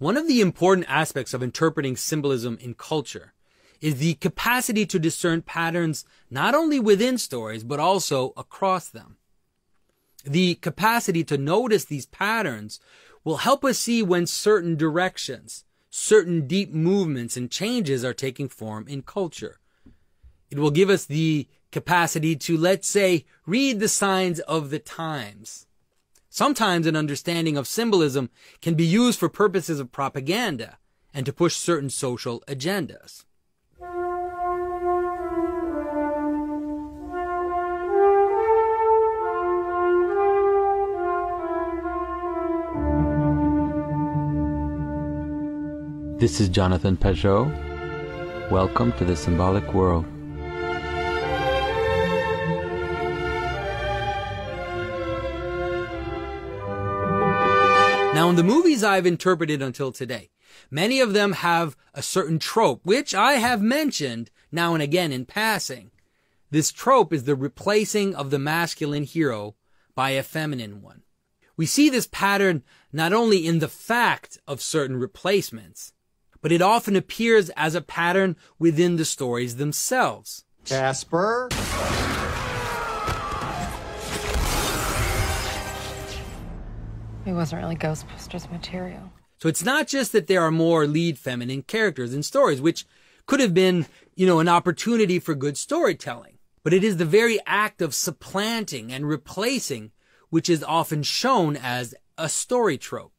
One of the important aspects of interpreting symbolism in culture is the capacity to discern patterns not only within stories, but also across them. The capacity to notice these patterns will help us see when certain directions, certain deep movements and changes are taking form in culture. It will give us the capacity to, let's say, read the signs of the times. Sometimes an understanding of symbolism can be used for purposes of propaganda and to push certain social agendas. This is Jonathan Pajot. Welcome to the Symbolic World. Now, in the movies I've interpreted until today, many of them have a certain trope, which I have mentioned now and again in passing. This trope is the replacing of the masculine hero by a feminine one. We see this pattern not only in the fact of certain replacements, but it often appears as a pattern within the stories themselves. Casper? He wasn't really Ghostbusters material. So it's not just that there are more lead feminine characters in stories, which could have been, an opportunity for good storytelling. But it is the very act of supplanting and replacing which is often shown as a story trope.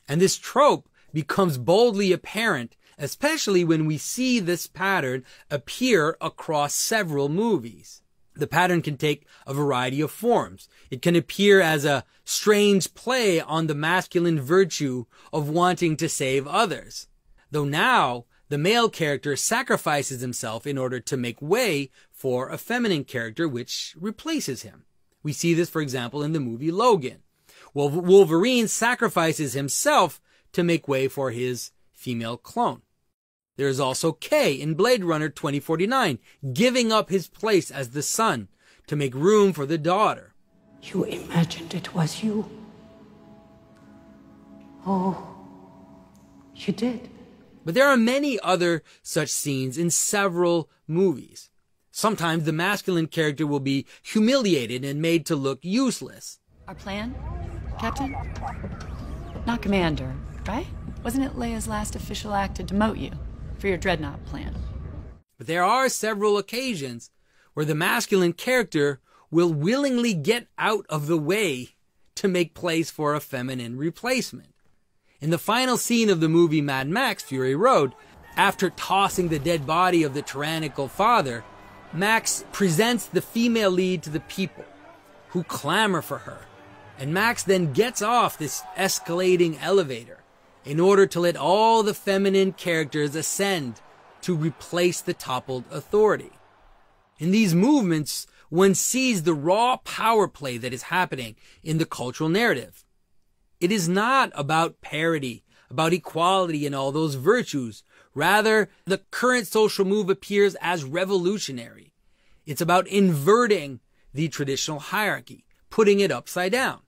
And this trope becomes boldly apparent, especially when we see this pattern appear across several movies. The pattern can take a variety of forms. It can appear as a strange play on the masculine virtue of wanting to save others. Though now, the male character sacrifices himself in order to make way for a feminine character which replaces him. We see this, for example, in the movie Logan. Wolverine sacrifices himself to make way for his female clone. There is also Kay in Blade Runner 2049, giving up his place as the son to make room for the daughter. You imagined it was you. Oh, you did. But there are many other such scenes in several movies. Sometimes the masculine character will be humiliated and made to look useless. Our plan, Captain? Not Commander, right? Wasn't it Leia's last official act to demote you for your dreadnought plan? But there are several occasions where the masculine character will willingly get out of the way to make place for a feminine replacement. In the final scene of the movie Mad Max: Fury Road, after tossing the dead body of the tyrannical father, Max presents the female lead to the people, who clamor for her. And Max then gets off this escalating elevator in order to let all the feminine characters ascend to replace the toppled authority. In these movements, one sees the raw power play that is happening in the cultural narrative. It is not about parity, about equality and all those virtues. Rather, the current social move appears as revolutionary. It's about inverting the traditional hierarchy, putting it upside down.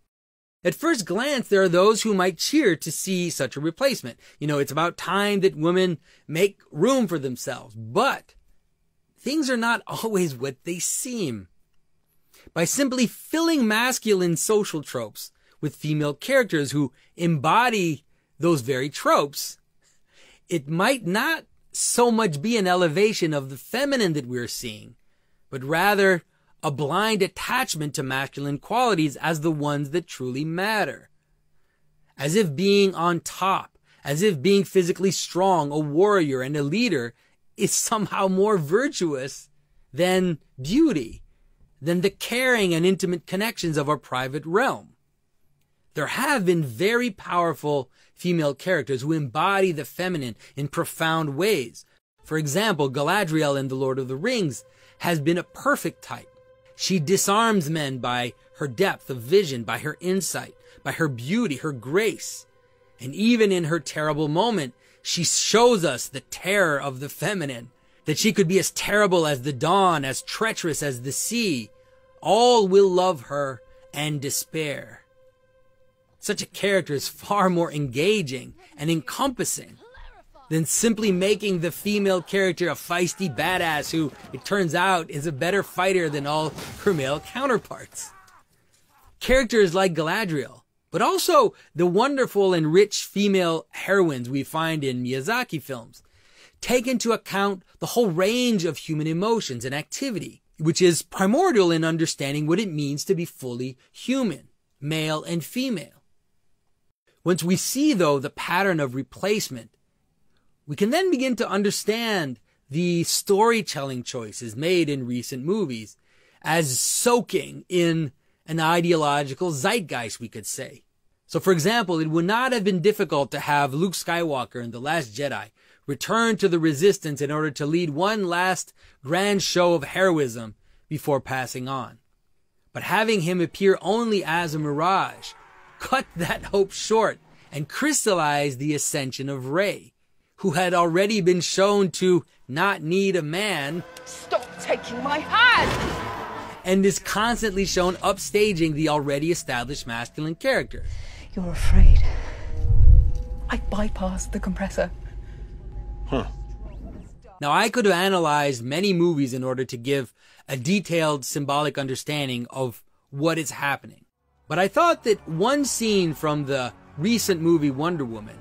At first glance, there are those who might cheer to see such a replacement. It's about time that women make room for themselves. But things are not always what they seem. By simply filling masculine social tropes with female characters who embody those very tropes, it might not so much be an elevation of the feminine that we're seeing, but rather a blind attachment to masculine qualities as the ones that truly matter. As if being on top, as if being physically strong, a warrior and a leader is somehow more virtuous than beauty, than the caring and intimate connections of our private realm. There have been very powerful female characters who embody the feminine in profound ways. For example, Galadriel in The Lord of the Rings has been a perfect type. She disarms men by her depth of vision, by her insight, by her beauty, her grace. And even in her terrible moment, she shows us the terror of the feminine, that she could be as terrible as the dawn, as treacherous as the sea. All will love her and despair. such a character is far more engaging and encompassing than simply making the female character a feisty badass who, it turns out, is a better fighter than all her male counterparts. Characters like Galadriel, but also the wonderful and rich female heroines we find in Miyazaki films, take into account the whole range of human emotions and activity, which is primordial in understanding what it means to be fully human, male and female. Once we see, though, the pattern of replacement, we can then begin to understand the storytelling choices made in recent movies as soaking in an ideological zeitgeist, we could say. So, for example, it would not have been difficult to have Luke Skywalker in The Last Jedi return to the Resistance in order to lead one last grand show of heroism before passing on. But having him appear only as a mirage cut that hope short and crystallized the ascension of Rey, who had already been shown to not need a man. Stop taking my hand! And is constantly shown upstaging the already established masculine character. You're afraid. I bypassed the compressor. Huh. Now, I could have analyzed many movies in order to give a detailed symbolic understanding of what is happening. But I thought that one scene from the recent movie Wonder Woman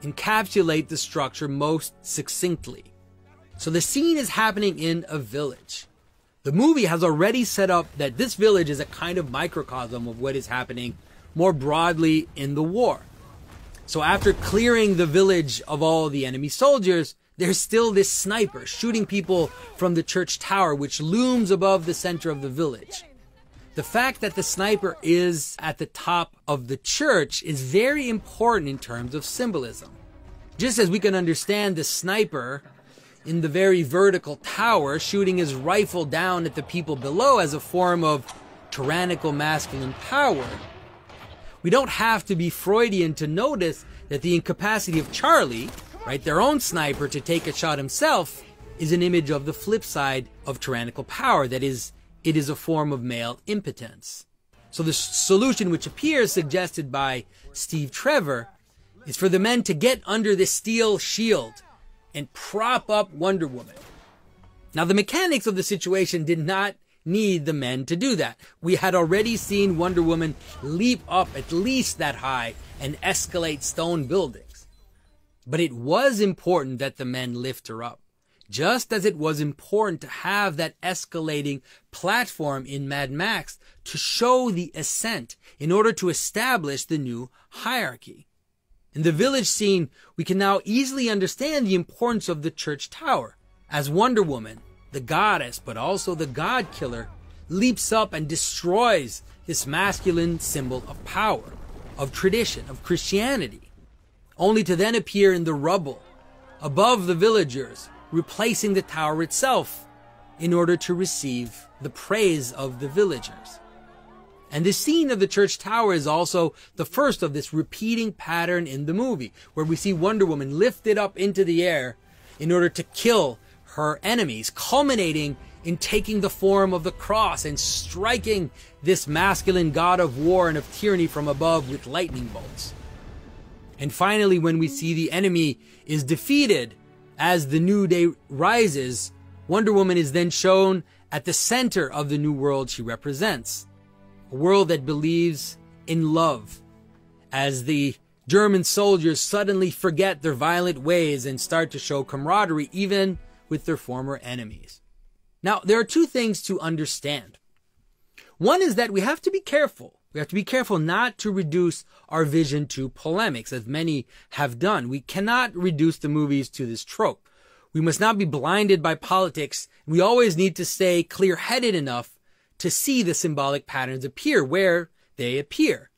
encapsulate the structure most succinctly. So the scene is happening in a village. The movie has already set up that this village is a kind of microcosm of what is happening more broadly in the war. So after clearing the village of all the enemy soldiers, there's still this sniper shooting people from the church tower, which looms above the center of the village. The fact that the sniper is at the top of the church is very important in terms of symbolism. Just as we can understand the sniper in the very vertical tower shooting his rifle down at the people below as a form of tyrannical masculine power, we don't have to be Freudian to notice that the incapacity of Charlie, right, their own sniper, to take a shot himself, is an image of the flip side of tyrannical power. That is, it is a form of male impotence. So the solution which appears suggested by Steve Trevor is for the men to get under the steel shield and prop up Wonder Woman. Now, the mechanics of the situation did not need the men to do that. We had already seen Wonder Woman leap up at least that high and escalate stone buildings. But it was important that the men lift her up, just as it was important to have that escalating platform in Mad Max to show the ascent in order to establish the new hierarchy. In the village scene, we can now easily understand the importance of the church tower, as Wonder Woman, the goddess but also the god killer, leaps up and destroys this masculine symbol of power, of tradition, of Christianity, only to then appear in the rubble above the villagers, replacing the tower itself in order to receive the praise of the villagers. And the scene of the church tower is also the first of this repeating pattern in the movie, where we see Wonder Woman lifted up into the air in order to kill her enemies, culminating in taking the form of the cross and striking this masculine god of war and of tyranny from above with lightning bolts. And finally, when we see the enemy is defeated as the new day rises, Wonder Woman is then shown at the center of the new world she represents. A world that believes in love, as the German soldiers suddenly forget their violent ways and start to show camaraderie even with their former enemies. Now, there are two things to understand. One is that we have to be careful. We have to be careful not to reduce our vision to polemics, as many have done. We cannot reduce the movies to this trope. We must not be blinded by politics. We always need to stay clear-headed enough to see the symbolic patterns appear where they appear.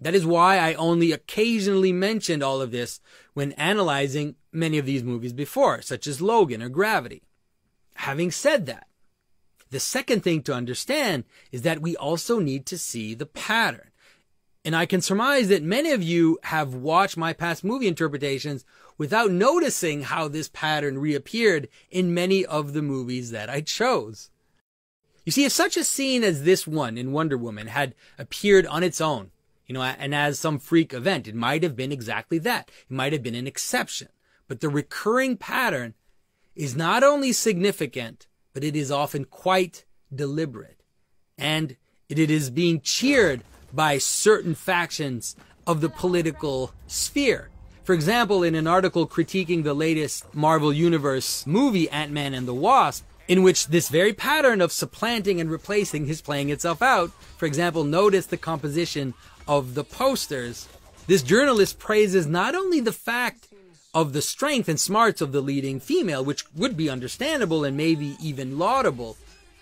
That is why I only occasionally mentioned all of this when analyzing many of these movies before, such as Logan or Gravity. Having said that, the second thing to understand is that we also need to see the pattern. And I can surmise that many of you have watched my past movie interpretations without noticing how this pattern reappeared in many of the movies that I chose. You see, if such a scene as this one in Wonder Woman had appeared on its own, And as some freak event, it might have been exactly that. It might have been an exception. But the recurring pattern is not only significant, but it is often quite deliberate. And it is being cheered by certain factions of the political sphere. For example, in an article critiquing the latest Marvel Universe movie, Ant-Man and the Wasp, in which this very pattern of supplanting and replacing is playing itself out. For example, notice the composition of the posters. This journalist praises not only the fact of the strength and smarts of the leading female, which would be understandable and maybe even laudable,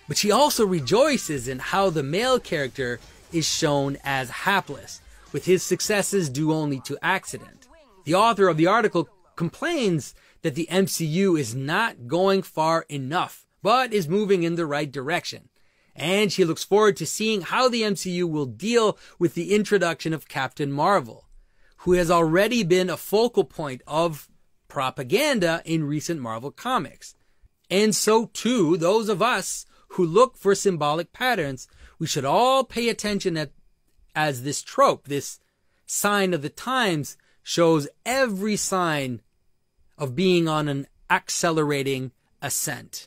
but she also rejoices in how the male character is shown as hapless, with his successes due only to accident. The author of the article complains that the MCU is not going far enough, but is moving in the right direction. And she looks forward to seeing how the MCU will deal with the introduction of Captain Marvel, who has already been a focal point of propaganda in recent Marvel comics. And so too, those of us who look for symbolic patterns, we should all pay attention as this trope, this sign of the times, shows every sign of being on an accelerating ascent.